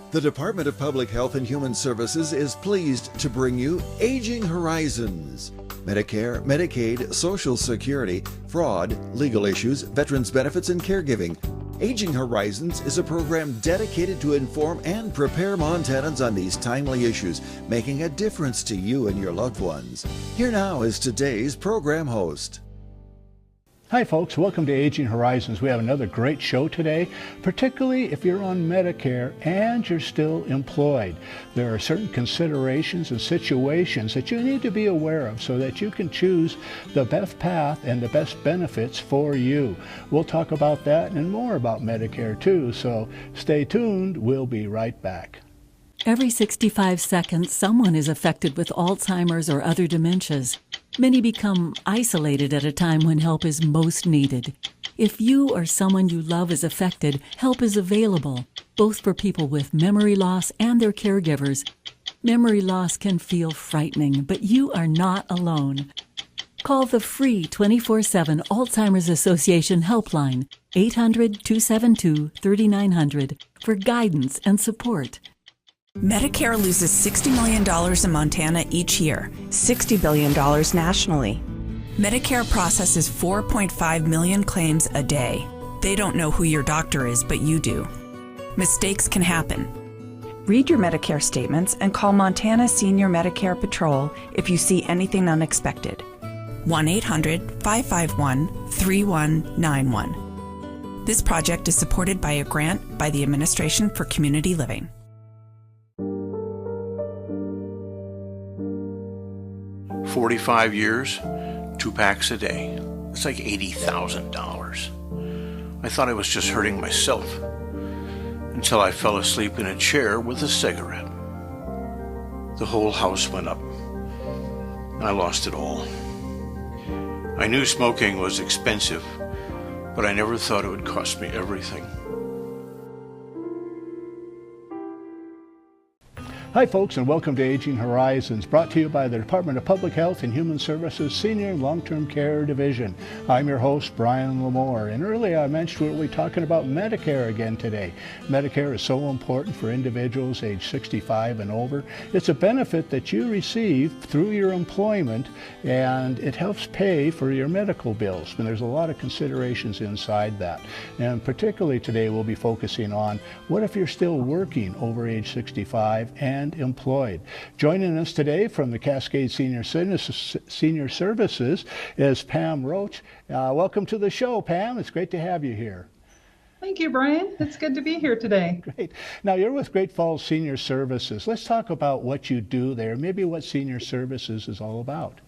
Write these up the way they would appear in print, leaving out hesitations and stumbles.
The Department of Public Health and Human Services is pleased to bring you Aging Horizons. Medicare, Medicaid, Social Security, fraud, legal issues, veterans benefits, and caregiving. Aging Horizons is a program dedicated to inform and prepare Montanans on these timely issues, making a difference to you and your loved ones. Here now is today's program host. Hi folks, welcome to Aging Horizons. We have another great show today, particularly if you're on Medicare and you're still employed. There are certain considerations and situations that you need to be aware of so that you can choose the best path and the best benefits for you. We'll talk about that and more about Medicare too, so stay tuned. We'll be right back. Every 65 seconds, someone is affected with Alzheimer's or other dementias. Many become isolated at a time when help is most needed. If you or someone you love is affected, help is available, both for people with memory loss and their caregivers. Memory loss can feel frightening, but you are not alone. Call the free 24/7 Alzheimer's Association helpline, 800-272-3900, for guidance and support. Medicare loses $60 million in Montana each year, $60 billion nationally. Medicare processes 4.5 million claims a day. They don't know who your doctor is, but you do. Mistakes can happen. Read your Medicare statements and call Montana Senior Medicare Patrol if you see anything unexpected. 1-800-551-3191. This project is supported by a grant by the Administration for Community Living. 45 years, 2 packs a day. It's like $80,000. I thought I was just hurting myself until I fell asleep in a chair with a cigarette. The whole house went up. I lost it all. I knew smoking was expensive, but I never thought it would cost me everything. Hi folks, and welcome to Aging Horizons, brought to you by the Department of Public Health and Human Services Senior and Long-Term Care Division. I'm your host, Brian Lamore, and earlier I mentioned we'll be talking about Medicare again today. Medicare is so important for individuals age 65 and over. It's a benefit that you receive through your employment, and it helps pay for your medical bills. And there's a lot of considerations inside that. And particularly today we'll be focusing on what if you're still working over age 65 and employed. Joining us today from the Cascade Senior Services is Pam Roach. Welcome to the show, Pam. It's great to have you here. Thank you, Brian. It's good to be here today. Great. Now, you're with Great Falls Senior Services. Let's talk about what you do there, maybe what Senior Services is all about.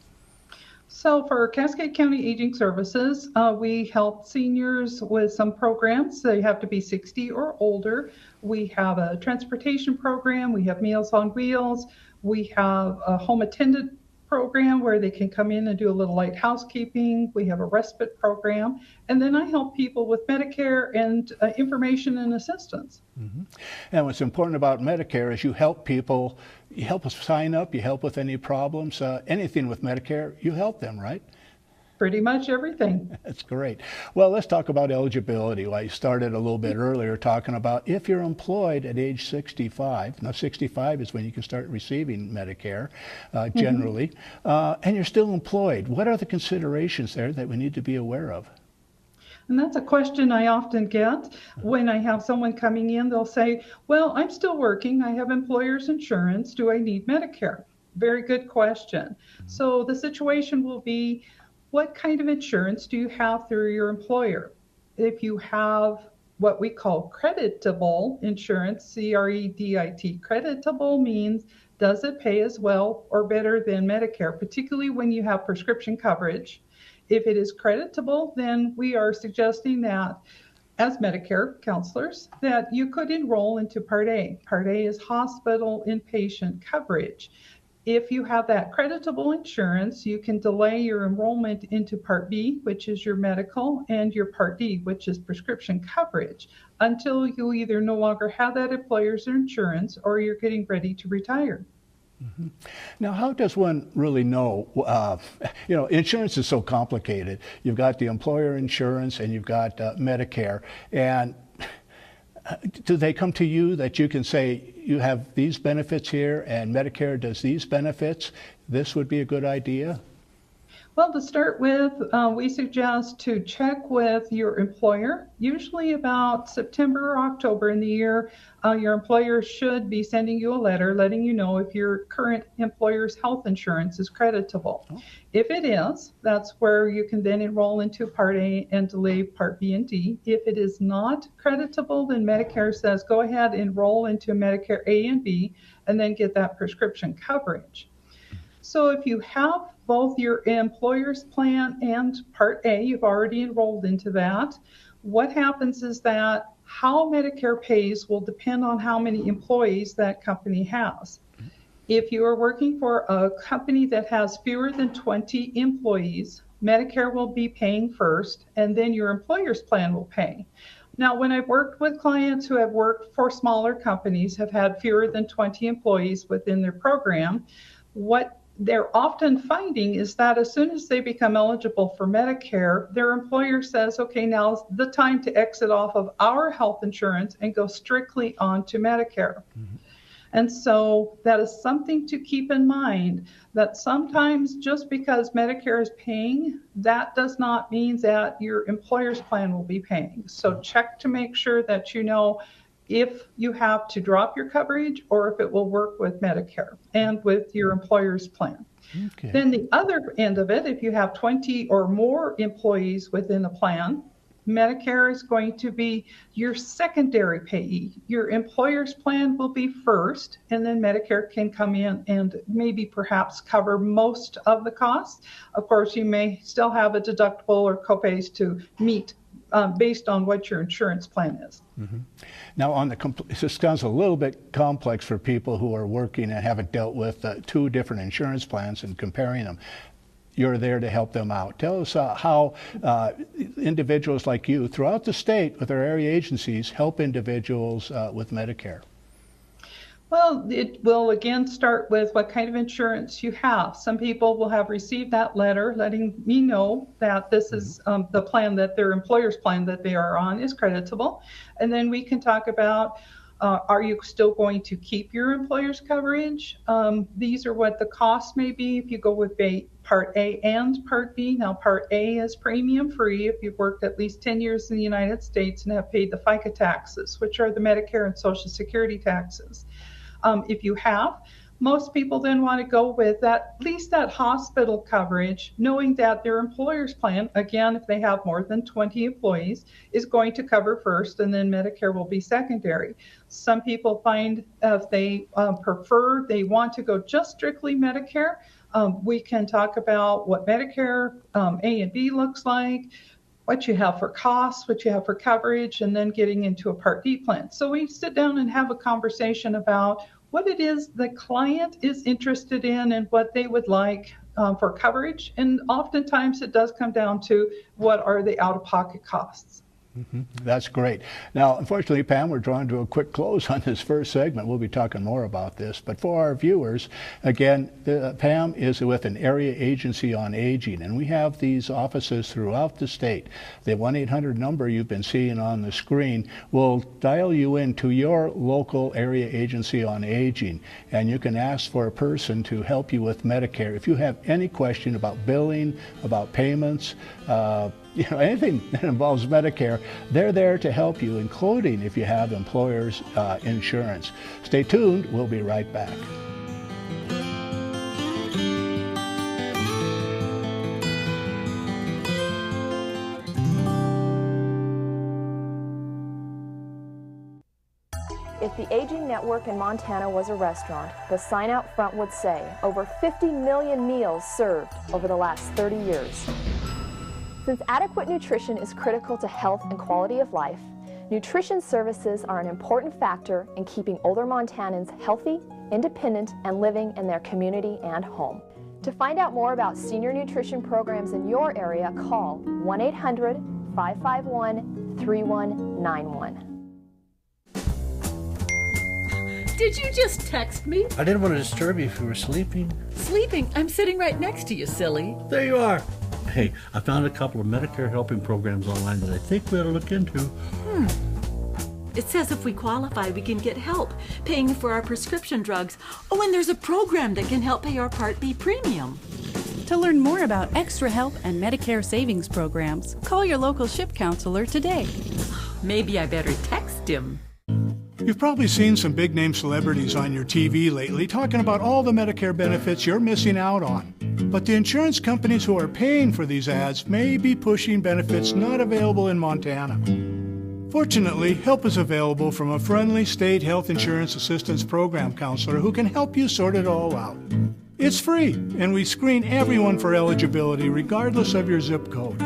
So for Cascade County Aging Services, we help seniors with some programs. They have to be 60 or older. We have a transportation program. We have Meals on Wheels. We have a home attendant program where they can come in and do a little light housekeeping. We have a respite program. And then I help people with Medicare and information and assistance. Mm-hmm. And what's important about Medicare is you help people, you help us sign up, you help with any problems, anything with Medicare, you help them, right? Pretty much everything. That's great. Well, let's talk about eligibility. Well, you started a little bit earlier talking about if you're employed at age 65. Now, 65 is when you can start receiving Medicare, generally, and you're still employed. What are the considerations there that we need to be aware of? And that's a question I often get when I have someone coming in. They'll say, well, I'm still working. I have employer's insurance. Do I need Medicare? Very good question. So the situation will be, what kind of insurance do you have through your employer? If you have what we call creditable insurance, C-R-E-D-I-T, creditable means does it pay as well or better than Medicare, particularly when you have prescription coverage. If it is creditable, then we are suggesting that as Medicare counselors, that you could enroll into Part A. Part A is hospital inpatient coverage. If you have that creditable insurance, you can delay your enrollment into Part B, which is your medical, and your Part D, which is prescription coverage, until you either no longer have that employer's insurance or you're getting ready to retire. Mm-hmm. Now, how does one really know? Insurance is so complicated. You've got the employer insurance and you've got Medicare, and Do they come to you that you can say, you have these benefits here and Medicare does these benefits? This would be a good idea? Well, to start with, we suggest to check with your employer. Usually about September or October in the year, your employer should be sending you a letter letting you know if your current employer's health insurance is creditable. Oh. If it is, that's where you can then enroll into Part A and delay Part B and D. If it is not creditable, then Medicare says go ahead, enroll into Medicare A and B, and then get that prescription coverage. So if you have both your employer's plan and Part A, you've already enrolled into that, what happens is that how Medicare pays will depend on how many employees that company has. If you are working for a company that has fewer than 20 employees, Medicare will be paying first, and then your employer's plan will pay. Now, when I've worked with clients who have worked for smaller companies, have had fewer than 20 employees within their program, what they're often finding is that as soon as they become eligible for Medicare, their employer says, okay, now's the time to exit off of our health insurance and go strictly on to Medicare. Mm-hmm. And so that is something to keep in mind, that sometimes just because Medicare is paying, that does not mean that your employer's plan will be paying. So check to make sure that you know if you have to drop your coverage or if it will work with Medicare and with your employer's plan. Okay. Then the other end of it, if you have 20 or more employees within a plan, Medicare is going to be your secondary payee. Your employer's plan will be first, and then Medicare can come in and maybe perhaps cover most of the costs. Of course, you may still have a deductible or copays to meet based on what your insurance plan is. Mm-hmm. Now, this sounds a little bit complex for people who are working and haven't dealt with two different insurance plans and comparing them. You're there to help them out. Tell us how individuals like you throughout the state with our area agencies help individuals with Medicare. Well, it will again start with what kind of insurance you have. Some people will have received that letter letting me know that this is the plan, that their employer's plan that they are on is creditable. And then we can talk about, are you still going to keep your employer's coverage? These are what the costs may be if you go with Part A and Part B. Now, Part A is premium free if you've worked at least 10 years in the United States and have paid the FICA taxes, which are the Medicare and Social Security taxes. If you have, most people then want to go with at least that hospital coverage, knowing that their employer's plan, again, if they have more than 20 employees, is going to cover first, and then Medicare will be secondary. Some people find if they prefer, they want to go just strictly Medicare. We can talk about what Medicare A and B looks like, what you have for costs, what you have for coverage, and then getting into a Part D plan. So we sit down and have a conversation about what it is the client is interested in and what they would like for coverage. And oftentimes it does come down to what are the out-of-pocket costs. Mm-hmm. That's great. Now, unfortunately, Pam, we're drawing to a quick close on this first segment. We'll be talking more about this. But for our viewers, again, Pam is with an area agency on aging, and we have these offices throughout the state. The 1-800 number you've been seeing on the screen will dial you into your local area agency on aging, and you can ask for a person to help you with Medicare. If you have any question about billing, about payments, anything that involves Medicare, they're there to help you, including if you have employer's insurance. Stay tuned. We'll be right back. If the Aging Network in Montana was a restaurant, the sign out front would say, over 50 million meals served over the last 30 years. Since adequate nutrition is critical to health and quality of life, nutrition services are an important factor in keeping older Montanans healthy, independent, and living in their community and home. To find out more about senior nutrition programs in your area, call 1-800-551-3191. Did you just text me? I didn't want to disturb you if you were sleeping. Sleeping? I'm sitting right next to you, silly. There you are. Hey, I found a couple of Medicare helping programs online that I think we ought to look into. It says if we qualify, we can get help paying for our prescription drugs. Oh, and there's a program that can help pay our Part B premium. To learn more about extra help and Medicare savings programs, call your local SHIP counselor today. Maybe I better text him. You've probably seen some big-name celebrities on your TV lately talking about all the Medicare benefits you're missing out on. But the insurance companies who are paying for these ads may be pushing benefits not available in Montana. Fortunately, help is available from a friendly state health insurance assistance program counselor who can help you sort it all out. It's free, and we screen everyone for eligibility regardless of your zip code.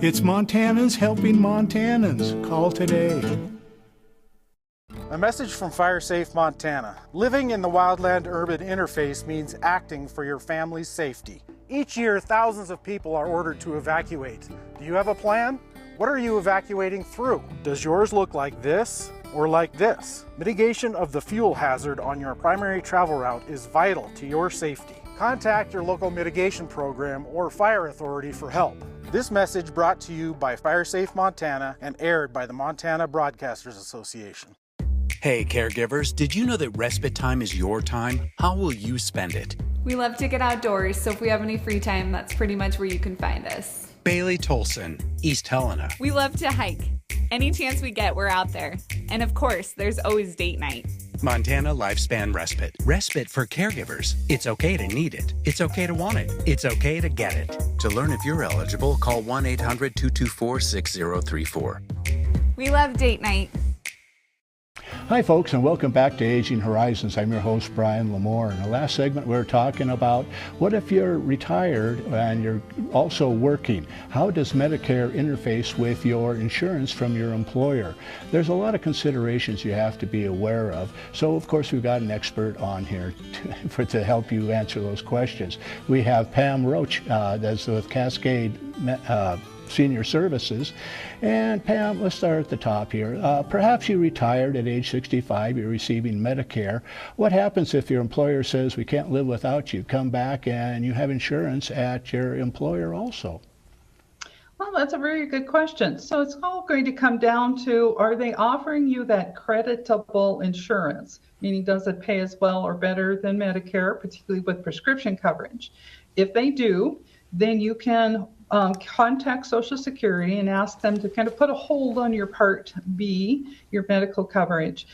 It's Montanans helping Montanans. Call today. A message from FireSafe Montana. Living in the wildland-urban interface means acting for your family's safety. Each year, thousands of people are ordered to evacuate. Do you have a plan? What are you evacuating through? Does yours look like this or like this? Mitigation of the fuel hazard on your primary travel route is vital to your safety. Contact your local mitigation program or fire authority for help. This message brought to you by FireSafe Montana and aired by the Montana Broadcasters Association. Hey caregivers, did you know that respite time is your time? How will you spend it? We love to get outdoors, so if we have any free time, that's pretty much where you can find us. Bailey Tolson, East Helena. We love to hike. Any chance we get, we're out there. And of course, there's always date night. Montana Lifespan Respite. Respite for caregivers. It's okay to need it. It's okay to want it. It's okay to get it. To learn if you're eligible, call 1-800-224-6034. We love date night. Hi folks, and welcome back to Aging Horizons. I'm your host Brian Lamore. In the last segment we were talking about what if you're retired and you're also working? How does Medicare interface with your insurance from your employer? There's a lot of considerations you have to be aware of. So of course we've got an expert on here to help you answer those questions. We have Pam Roach that's with Cascade Senior Services. And Pam, let's start at the top here. Perhaps you retired at age 65, you're receiving Medicare. What happens if your employer says we can't live without you? Come back and you have insurance at your employer also. Well, that's a very good question. So it's all going to come down to, are they offering you that creditable insurance? Meaning, does it pay as well or better than Medicare, particularly with prescription coverage? If they do, then you can contact Social Security and ask them to kind of put a hold on your Part B, your medical coverage.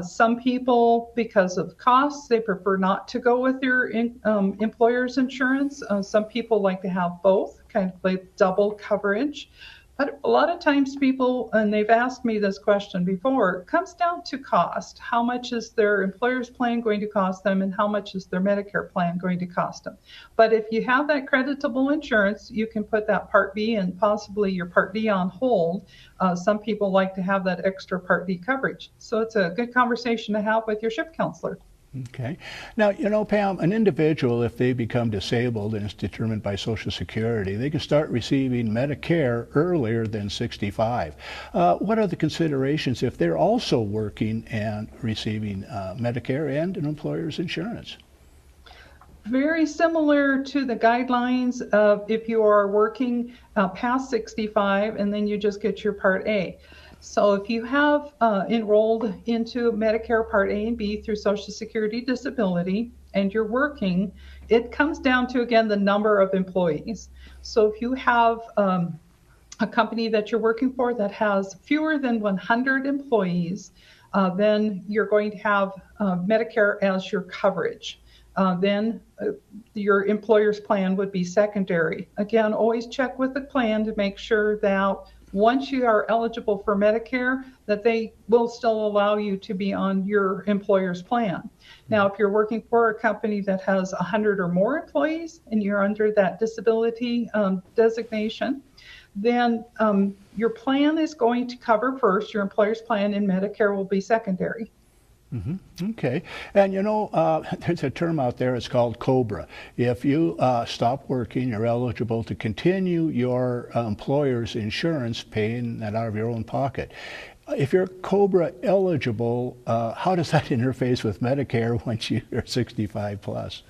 Some people, because of costs, they prefer not to go with your employer's insurance. Some people like to have both, kind of like double coverage. But a lot of times people, and they've asked me this question before, it comes down to cost. How much is their employer's plan going to cost them, and how much is their Medicare plan going to cost them? But if you have that creditable insurance, you can put that Part B and possibly your Part D on hold. Some people like to have that extra Part D coverage. So it's a good conversation to have with your SHIP counselor. Okay. Now, you know, Pam, an individual, if they become disabled and it's determined by Social Security, they can start receiving Medicare earlier than 65. What are the considerations if they're also working and receiving Medicare and an employer's insurance? Very similar to the guidelines of if you are working past 65 and then you just get your Part A. So if you have enrolled into Medicare Part A and B through Social Security Disability and you're working, it comes down to, again, the number of employees. So if you have a company that you're working for that has fewer than 100 employees, then you're going to have Medicare as your coverage. Then your employer's plan would be secondary. Again, always check with the plan to make sure that once you are eligible for Medicare, that they will still allow you to be on your employer's plan. Now, if you're working for a company that has 100 or more employees and you're under that disability designation, then your plan is going to cover first, your employer's plan, and Medicare will be secondary. Mm-hmm. Okay. And you know, there's a term out there, it's called COBRA. If you stop working, you're eligible to continue your employer's insurance, paying that out of your own pocket. If you're COBRA eligible, how does that interface with Medicare once you're 65 plus?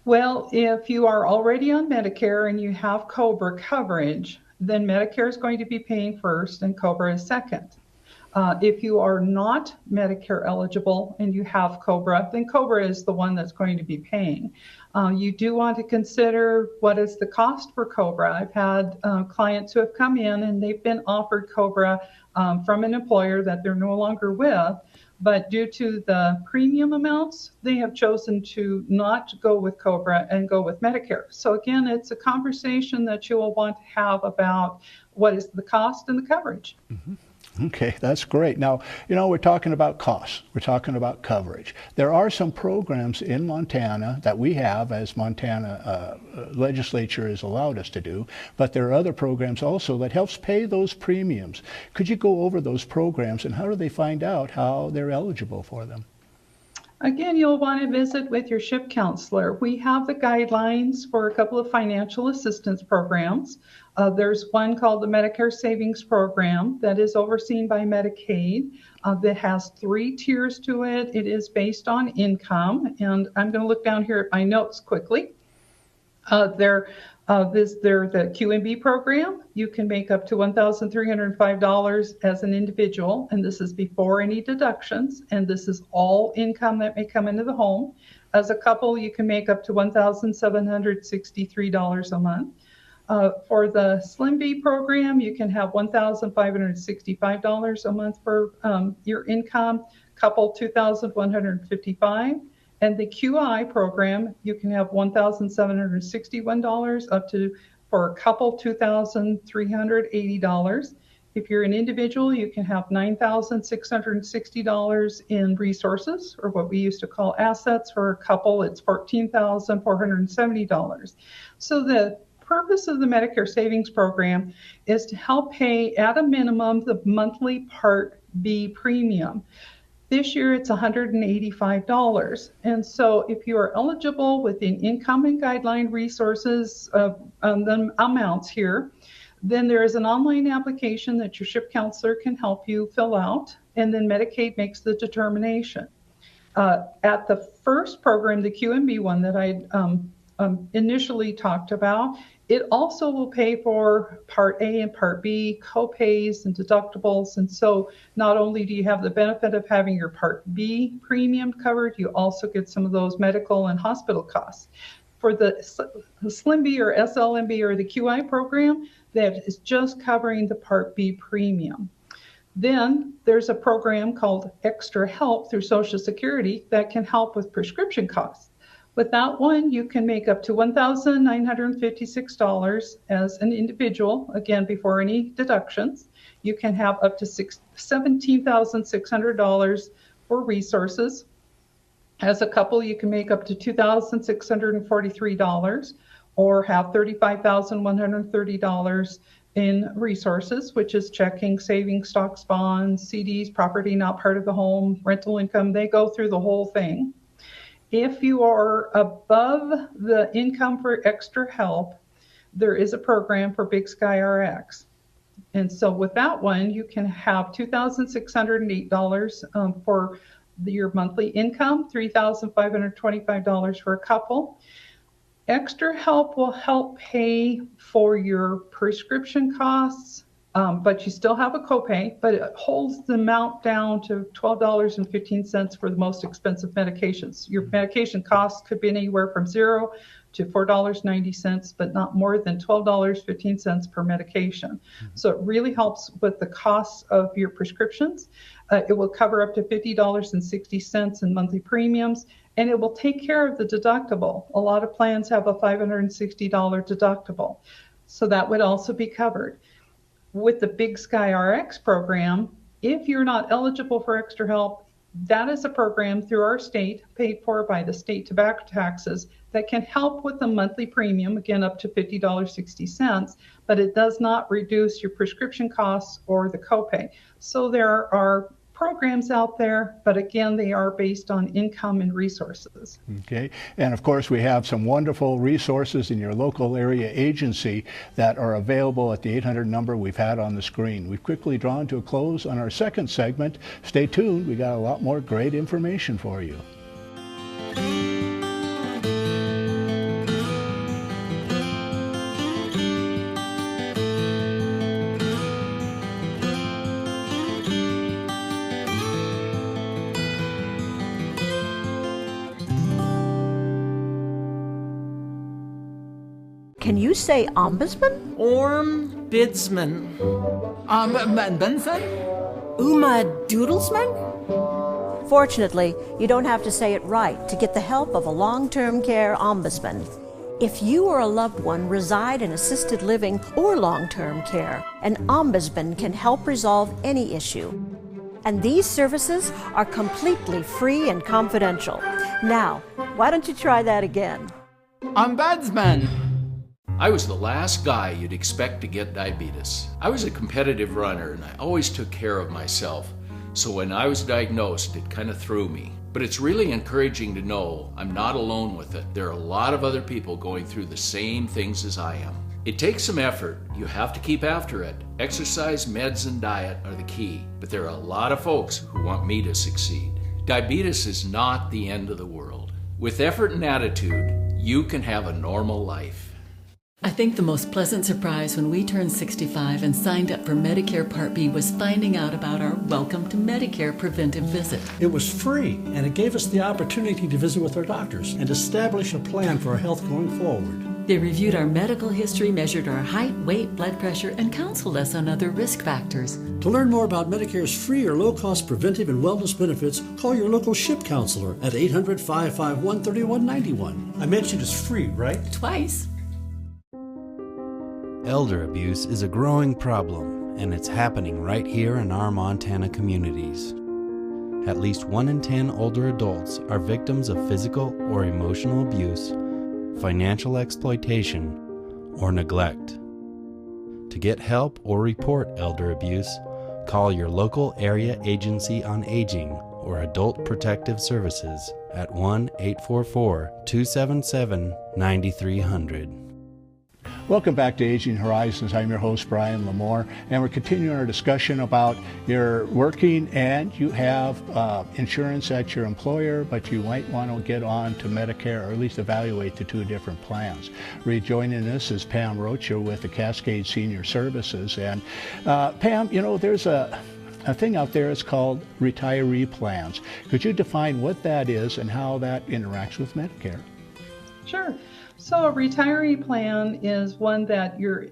Well, if you are already on Medicare and you have COBRA coverage, then Medicare is going to be paying first and COBRA is second. If you are not Medicare eligible and you have COBRA, then COBRA is the one that's going to be paying. You do want to consider what is the cost for COBRA. I've had clients who have come in and they've been offered COBRA from an employer that they're no longer with, but due to the premium amounts, they have chosen to not go with COBRA and go with Medicare. So again, it's a conversation that you will want to have about what is the cost and the coverage. Mm-hmm. Okay, that's great. Now, we're talking about costs. We're talking about coverage. There are some programs in Montana that we have, as Montana legislature has allowed us to do, but there are other programs also that helps pay those premiums. Could you go over those programs and how do they find out how they're eligible for them? Again, you'll want to visit with your SHIP counselor. We have the guidelines for a couple of financial assistance programs. There's one called the Medicare Savings Program that is overseen by Medicaid that has 3 tiers to it. It is based on income, and I'm going to look down here at my notes quickly. They're the QMB program. You can make up to $1,305 as an individual, and this is before any deductions, and this is all income that may come into the home. As a couple, you can make up to $1,763 a month. For the Slim B program, you can have $1,565 a month for your income, couple $2,155. And the QI program, you can have $1,761 up to, for a couple, $2,380. If you're an individual, you can have $9,660 in resources, or what we used to call assets. For a couple, it's $14,470. So the purpose of the Medicare Savings Program is to help pay, at a minimum, the monthly Part B premium. This year it's $185. And so if you are eligible within income and guideline resources, the amounts here, then there is an online application that your SHIP counselor can help you fill out, and then Medicaid makes the determination. At the first program, the QMB one that I initially talked about, it also will pay for Part A and Part B, co-pays and deductibles. And so not only do you have the benefit of having your Part B premium covered, you also get some of those medical and hospital costs. For the Slim B or SLMB or the QI program, that is just covering the Part B premium. Then there's a program called Extra Help through Social Security that can help with prescription costs. With that one, you can make up to $1,956 as an individual, again, before any deductions. You can have up to $17,600 for resources. As a couple, you can make up to $2,643 or have $35,130 in resources, which is checking, savings, stocks, bonds, CDs, property not part of the home, rental income. They go through the whole thing. If you are above the income for Extra Help, there is a program for Big Sky RX. And so with that one, you can have $2,608 for your monthly income, $3,525 for a couple. Extra Help will help pay for your prescription costs, but you still have a copay, but it holds the amount down to $12.15 for the most expensive medications. Your medication costs could be anywhere from $0 to $4.90, but not more than $12.15 per medication. So it really helps with the costs of your prescriptions. It will cover up to $50.60 in monthly premiums, and it will take care of the deductible. A lot of plans have a $560 deductible, so that would also be covered. With the Big Sky RX program, if you're not eligible for Extra Help, that is a program through our state, paid for by the state tobacco taxes, that can help with the monthly premium, again up to $50.60, but it does not reduce your prescription costs or the copay. So there are programs out there, but again, they are based on income and resources. Okay, and of course we have some wonderful resources in your local area agency that are available at the 800 number we've had on the screen. We've quickly drawn to a close on our second segment. Stay tuned, we got a lot more great information for you. Can you say ombudsman? Ombudsman. Benson? Uma Doodlesman? Fortunately, you don't have to say it right to get the help of a long-term care ombudsman. If you or a loved one reside in assisted living or long-term care, an ombudsman can help resolve any issue. And these services are completely free and confidential. Now, why don't you try that again? Ombudsman. I was the last guy you'd expect to get diabetes. I was a competitive runner and I always took care of myself. So when I was diagnosed, it kind of threw me. But it's really encouraging to know I'm not alone with it. There are a lot of other people going through the same things as I am. It takes some effort. You have to keep after it. Exercise, meds, and diet are the key. But there are a lot of folks who want me to succeed. Diabetes is not the end of the world. With effort and attitude, you can have a normal life. I think the most pleasant surprise when we turned 65 and signed up for Medicare Part B was finding out about our Welcome to Medicare preventive visit. It was free, and it gave us the opportunity to visit with our doctors and establish a plan for our health going forward. They reviewed our medical history, measured our height, weight, blood pressure, and counseled us on other risk factors. To learn more about Medicare's free or low-cost preventive and wellness benefits, call your local SHIP counselor at 800-551-3191. I mentioned it's free, right? Twice. Elder abuse is a growing problem, and it's happening right here in our Montana communities. At least 1 in 10 older adults are victims of physical or emotional abuse, financial exploitation, or neglect. To get help or report elder abuse, call your local area agency on aging or Adult Protective Services at 1-844-277-9300. Welcome back to Aging Horizons. I'm your host, Brian Lamore, and we're continuing our discussion about you're working and you have insurance at your employer, but you might want to get on to Medicare, or at least evaluate the two different plans. Rejoining us is Pam Rocha with the Cascade Senior Services. And Pam, you know, there's a thing out there, it's called retiree plans. Could you define what that is and how that interacts with Medicare? Sure. So a retiree plan is one that your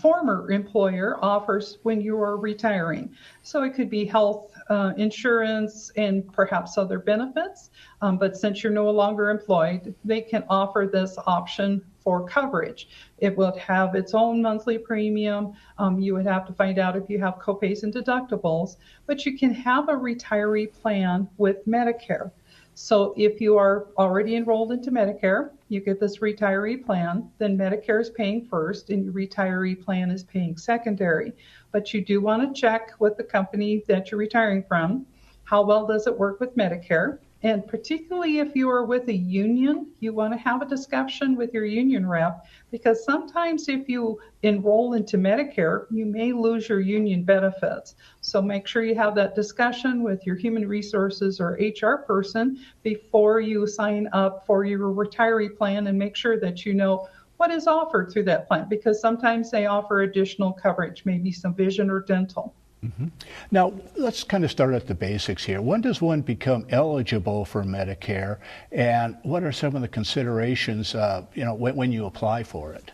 former employer offers when you are retiring. So it could be health insurance and perhaps other benefits. But since you're no longer employed, they can offer this option for coverage. It will have its own monthly premium. You would have to find out if you have copays and deductibles, but you can have a retiree plan with Medicare. So if you are already enrolled into Medicare, you get this retiree plan, then Medicare is paying first and your retiree plan is paying secondary. But you do want to check with the company that you're retiring from. How well does it work with Medicare? And particularly if you are with a union, you want to have a discussion with your union rep, because sometimes if you enroll into Medicare, you may lose your union benefits. So make sure you have that discussion with your human resources or HR person before you sign up for your retiree plan, and make sure that you know what is offered through that plan, because sometimes they offer additional coverage, maybe some vision or dental. Mm-hmm. Now, let's kind of start at the basics here. When does one become eligible for Medicare, and what are some of the considerations, when you apply for it?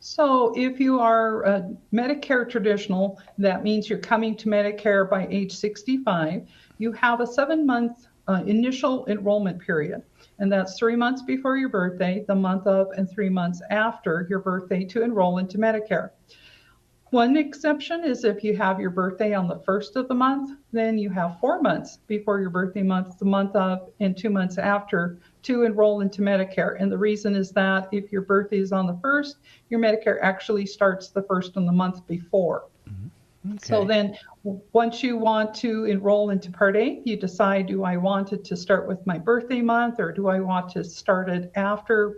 So if you are Medicare traditional, that means you're coming to Medicare by age 65. You have a 7-month initial enrollment period, and that's 3 months before your birthday, the month of, and 3 months after your birthday to enroll into Medicare. One exception is if you have your birthday on the 1st of the month, then you have 4 months before your birthday month, the month of, and 2 months after to enroll into Medicare. And the reason is that if your birthday is on the 1st, your Medicare actually starts the 1st on the month before. Mm-hmm. Okay. So then once you want to enroll into Part A, you decide, do I want it to start with my birthday month, or do I want to start it after,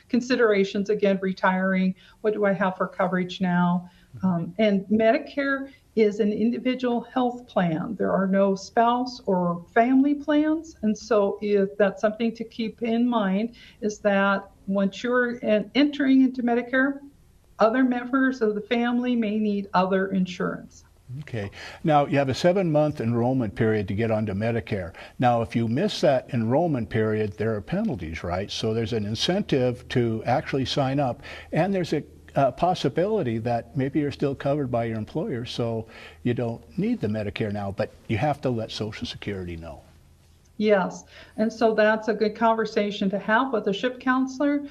considerations, again, retiring, what do I have for coverage now? And Medicare is an individual health plan. There are no spouse or family plans. And so if that's something to keep in mind, is that once you're entering into Medicare, other members of the family may need other insurance. Okay. Now, you have a 7-month enrollment period to get onto Medicare. Now, if you miss that enrollment period, there are penalties, right? So there's an incentive to actually sign up, and there's a possibility that maybe you're still covered by your employer, so you don't need the Medicare now, but you have to let Social Security know. Yes, and so that's a good conversation to have with a SHIP counselor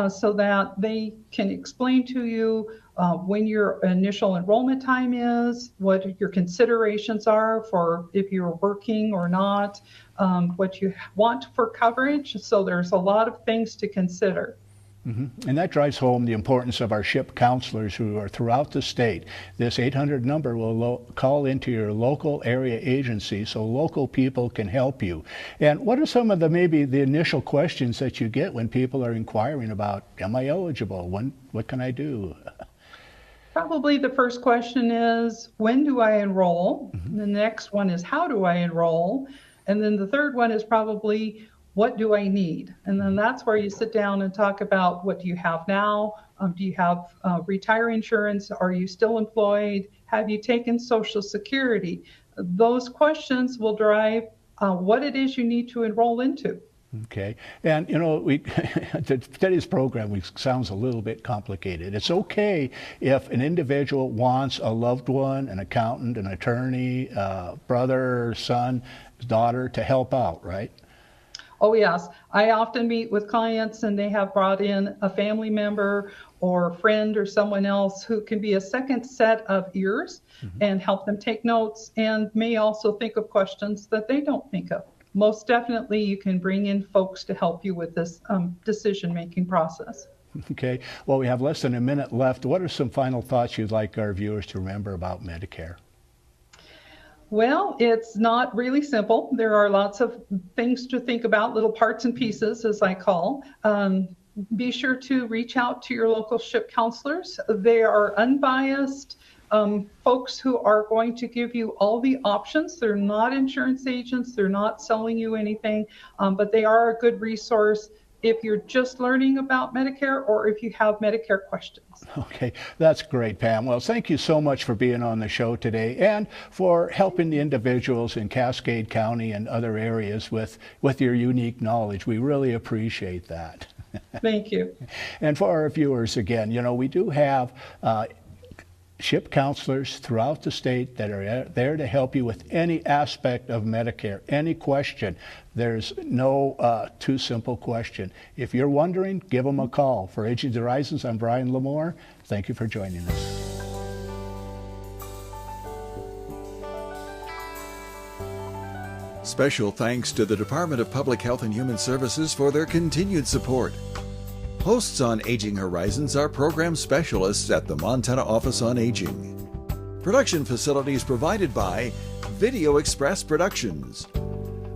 so that they can explain to you when your initial enrollment time is, what your considerations are for if you're working or not, what you want for coverage. So there's a lot of things to consider. Mm-hmm. And that drives home the importance of our SHIP counselors who are throughout the state. This 800 number will call into your local area agency so local people can help you. And what are some of maybe the initial questions that you get when people are inquiring about, am I eligible? What can I do? Probably the first question is, when do I enroll? Mm-hmm. The next one is, how do I enroll? And then the third one is probably, what do I need? And then that's where you sit down and talk about, what do you have now? Do you have retire insurance? Are you still employed? Have you taken Social Security? Those questions will drive what it is you need to enroll into. Okay. And, today's program sounds a little bit complicated. It's okay if an individual wants a loved one, an accountant, an attorney, brother, son, daughter to help out, right? Oh, yes. I often meet with clients and they have brought in a family member or friend or someone else who can be a second set of ears and help them take notes and may also think of questions that they don't think of. Most definitely, you can bring in folks to help you with this decision-making process. Okay. Well, we have less than a minute left. What are some final thoughts you'd like our viewers to remember about Medicare? Well, it's not really simple. There are lots of things to think about, little parts and pieces, as I call. Be sure to reach out to your local SHIP counselors. They are unbiased folks who are going to give you all the options. They're not insurance agents. They're not selling you anything, but they are a good resource if you're just learning about Medicare or if you have Medicare questions. Okay, that's great, Pam. Well, thank you so much for being on the show today and for helping the individuals in Cascade County and other areas with your unique knowledge. We really appreciate that. Thank you. And for our viewers, again, we do have SHIP counselors throughout the state that are there to help you with any aspect of Medicare, any question. There's no too simple question. If you're wondering, give them a call. For Aging Horizons, I'm Brian Lamore. Thank you for joining us. Special thanks to the Department of Public Health and Human Services for their continued support. Hosts on Aging Horizons are program specialists at the Montana Office on Aging. Production facilities provided by Video Express Productions.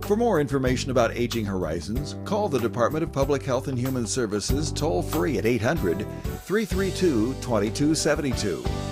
For more information about Aging Horizons, call the Department of Public Health and Human Services toll-free at 800-332-2272.